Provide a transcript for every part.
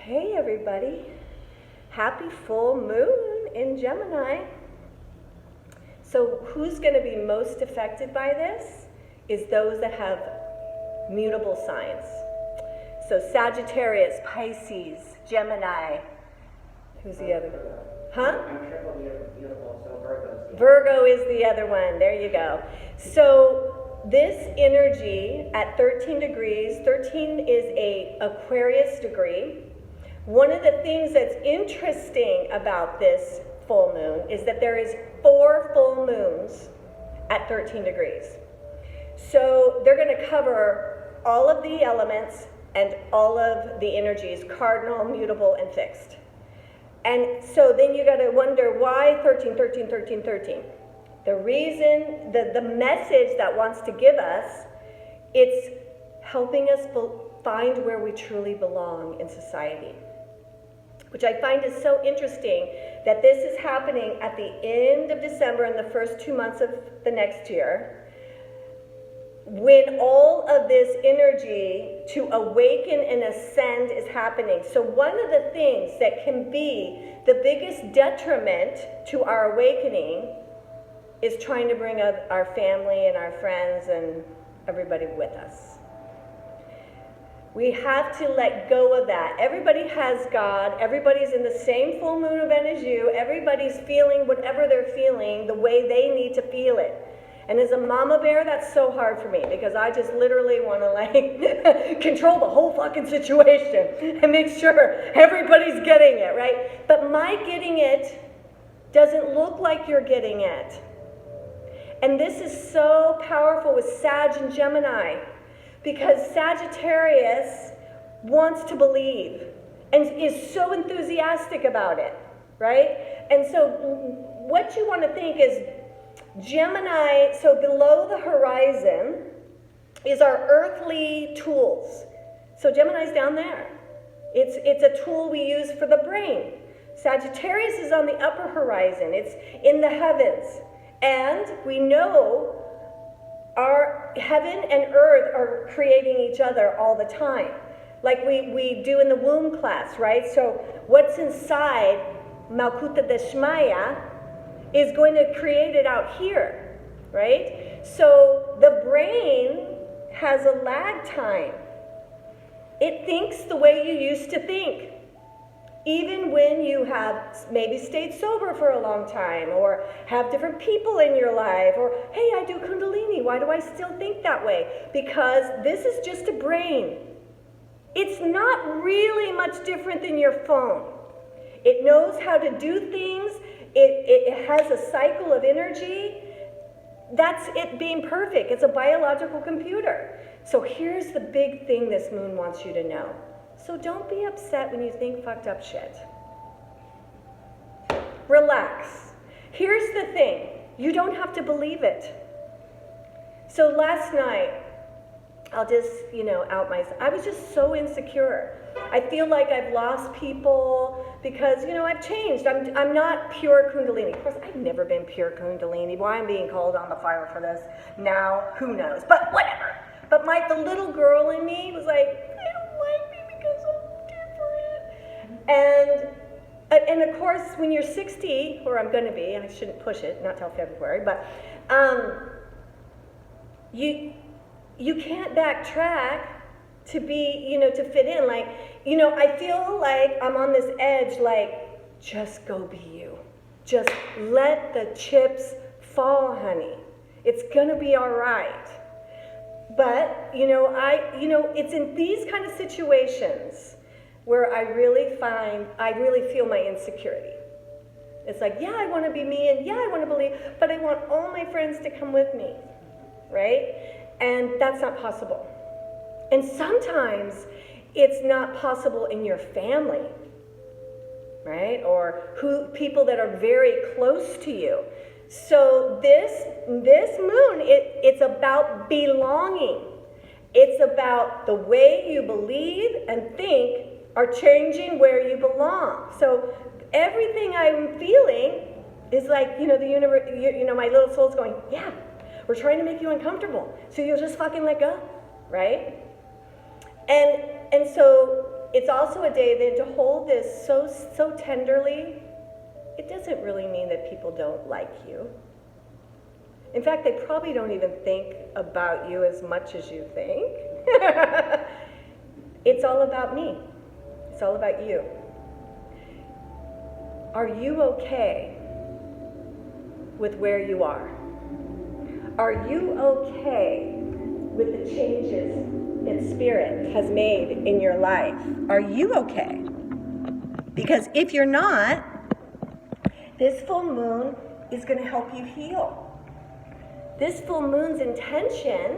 Hey everybody, happy full moon in Gemini. So who's going to be most affected by this is those that have mutable signs. So Sagittarius, Pisces, Gemini, who's the other one? Huh? I'm triple mutable, so Virgo's the Virgo is the other one, there you go. So this energy at 13 degrees, 13 is a Aquarius degree. One of the things that's interesting about this full moon is that there is 4 full moons at 13 degrees. So they're going to cover all of the elements and all of the energies, cardinal, mutable, and fixed. And so then you got to wonder why 13, 13, 13, 13. The reason, the message that wants to give us, it's helping us find where we truly belong in society. Which I find is so interesting that this is happening at the end of December and the first 2 months of the next year, when all of this energy to awaken and ascend is happening. So one of the things that can be the biggest detriment to our awakening is trying to bring up our family and our friends and everybody with us. We have to let go of that. Everybody has God. Everybody's in the same full moon event as you. Everybody's feeling whatever they're feeling the way they need to feel it. And as a mama bear, that's so hard for me because I just literally want to control the whole fucking situation and make sure everybody's getting it, right? But my getting it doesn't look like you're getting it. And this is so powerful with Sag and Gemini. Because Sagittarius wants to believe and is so enthusiastic about it, right? And so what you want to think is Gemini, so below the horizon is our earthly tools. So Gemini's down there. It's a tool we use for the brain. Sagittarius is on the upper horizon. It's in the heavens. And we know our heaven and earth are creating each other all the time. Like we do in the womb class, right? So what's inside Malkuta Deshmaya is going to create it out here, right? So the brain has a lag time. It thinks the way you used to think. Even when you have maybe stayed sober for a long time or have different people in your life or, hey, I do Kundalini, why do I still think that way? Because this is just a brain. It's not really much different than your phone. It knows how to do things. It has a cycle of energy. That's it being perfect. It's a biological computer. So here's the big thing this moon wants you to know. So don't be upset when you think fucked up shit. Relax. Here's the thing. You don't have to believe it. So last night, I'll just, out myself. I was just so insecure. I feel like I've lost people because, I've changed. I'm not pure Kundalini. Of course, I've never been pure Kundalini. Why I'm being called on the fire for this now, who knows? But whatever. But the little girl in me was like, I don't like me because I'm different. And of course, when you're 60, or I'm going to be, and I shouldn't push it, not till February, but you can't backtrack to be, to fit in. I feel like I'm on this edge, just go be you. Just let the chips fall, honey. It's going to be all right. But, it's in these kind of situations where I really feel my insecurity. It's like, yeah, I want to be me, and yeah, I want to believe, but I want all my friends to come with me, right? And that's not possible. And sometimes it's not possible in your family, right? Or people that are very close to you. So this moon, it's about belonging. It's about the way you believe and think are changing where you belong. So everything I'm feeling is like, the universe, my little soul's going, yeah, we're trying to make you uncomfortable. So you'll just fucking let go, right? And so it's also a day then to hold this so tenderly. It doesn't really mean that people don't like you. In fact, they probably don't even think about you as much as you think. It's all about me. It's all about you. Are you okay with where you are? Are you okay with the changes that Spirit has made in your life? Are you okay? Because if you're not, this full moon is going to help you heal. This full moon's intention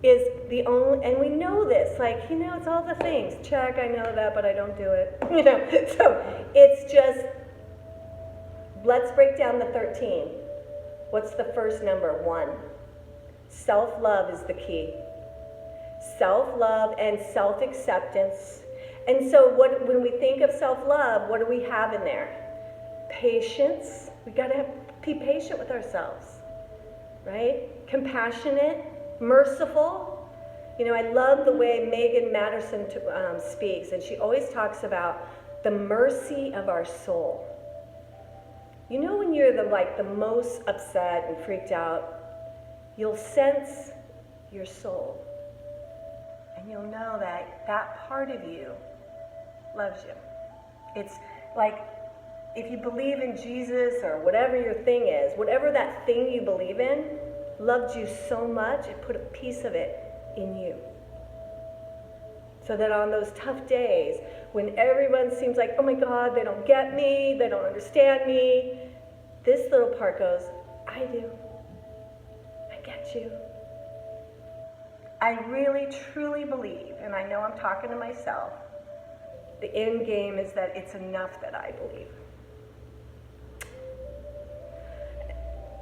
is the only, and we know this, like, it's all the things. Check, I know that, but I don't do it. So it's just, let's break down the 13. What's the first number? 1. Self-love is the key. Self-love and self-acceptance. And so when we think of self-love, what do we have in there? Patience. We got to be patient with ourselves, right? Compassionate, merciful. I love the way Megan Matterson speaks, and she always talks about the mercy of our soul. When you're the most upset and freaked out, you'll sense your soul. And you'll know that that part of you loves you. It's like if you believe in Jesus or whatever your thing is, whatever that thing you believe in, loved you so much, it put a piece of it in you. So that on those tough days, when everyone seems like, oh my God, they don't get me, they don't understand me, this little part goes, I do. I get you. I really, truly believe, and I know I'm talking to myself, the end game is that it's enough that I believe.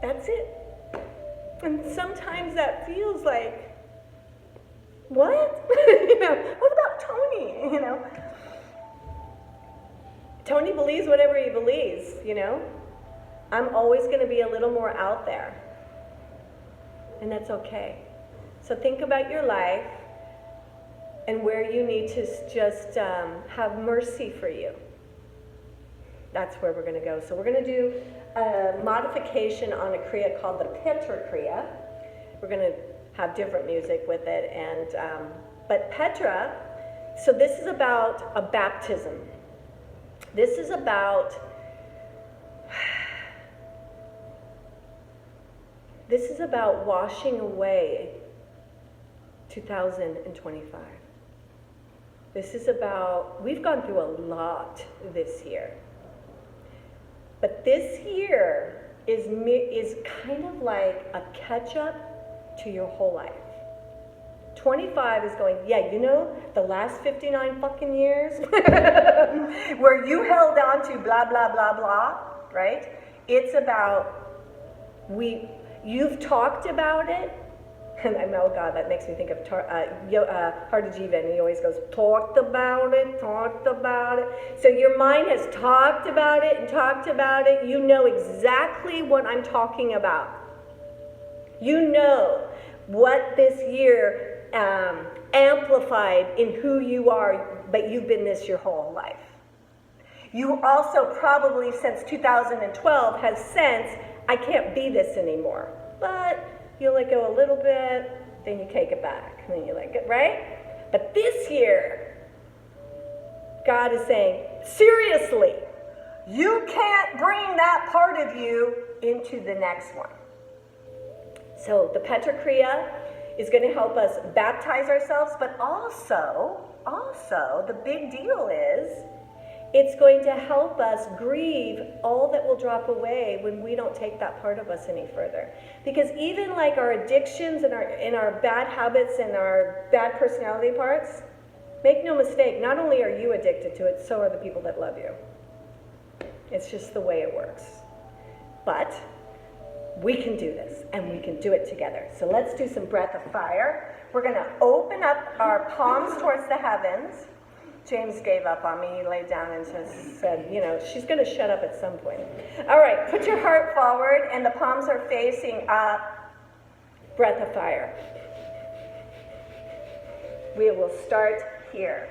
That's it. And sometimes that feels like, what? What about Tony? Tony believes whatever he believes, I'm always going to be a little more out there. And that's okay. So think about your life and where you need to just have mercy for you. That's where we're going to go. So we're going to do a modification on a kriya called the Petra kriya. We're going to have different music with it. But Petra, so this is about a baptism. This is about washing away 2025. This is about, we've gone through a lot this year. But this year is kind of like a catch-up to your whole life. 25 is going, the last 59 fucking years where you held on to blah, blah, blah, blah, right? It's about, you've talked about it, and oh God, that makes me think of Hardajiva, and he always goes, talked about it. So your mind has talked about it and talked about it. You know exactly what I'm talking about. You know what this year amplified in who you are, but you've been this your whole life. You also probably since 2012 have sensed, I can't be this anymore. But you let go a little bit, then you take it back, and then you let go, right? But this year, God is saying, seriously, you can't bring that part of you into the next one. So the Petra Kriya is going to help us baptize ourselves, but also, the big deal is, it's going to help us grieve all that will drop away when we don't take that part of us any further. Because even like our addictions and our bad habits and our bad personality parts, make no mistake, not only are you addicted to it, so are the people that love you. It's just the way it works. But we can do this, and we can do it together. So let's do some breath of fire. We're going to open up our palms towards the heavens. James gave up on me. He laid down and just said, she's going to shut up at some point. All right, put your heart forward, and the palms are facing up. Breath of fire. We will start here.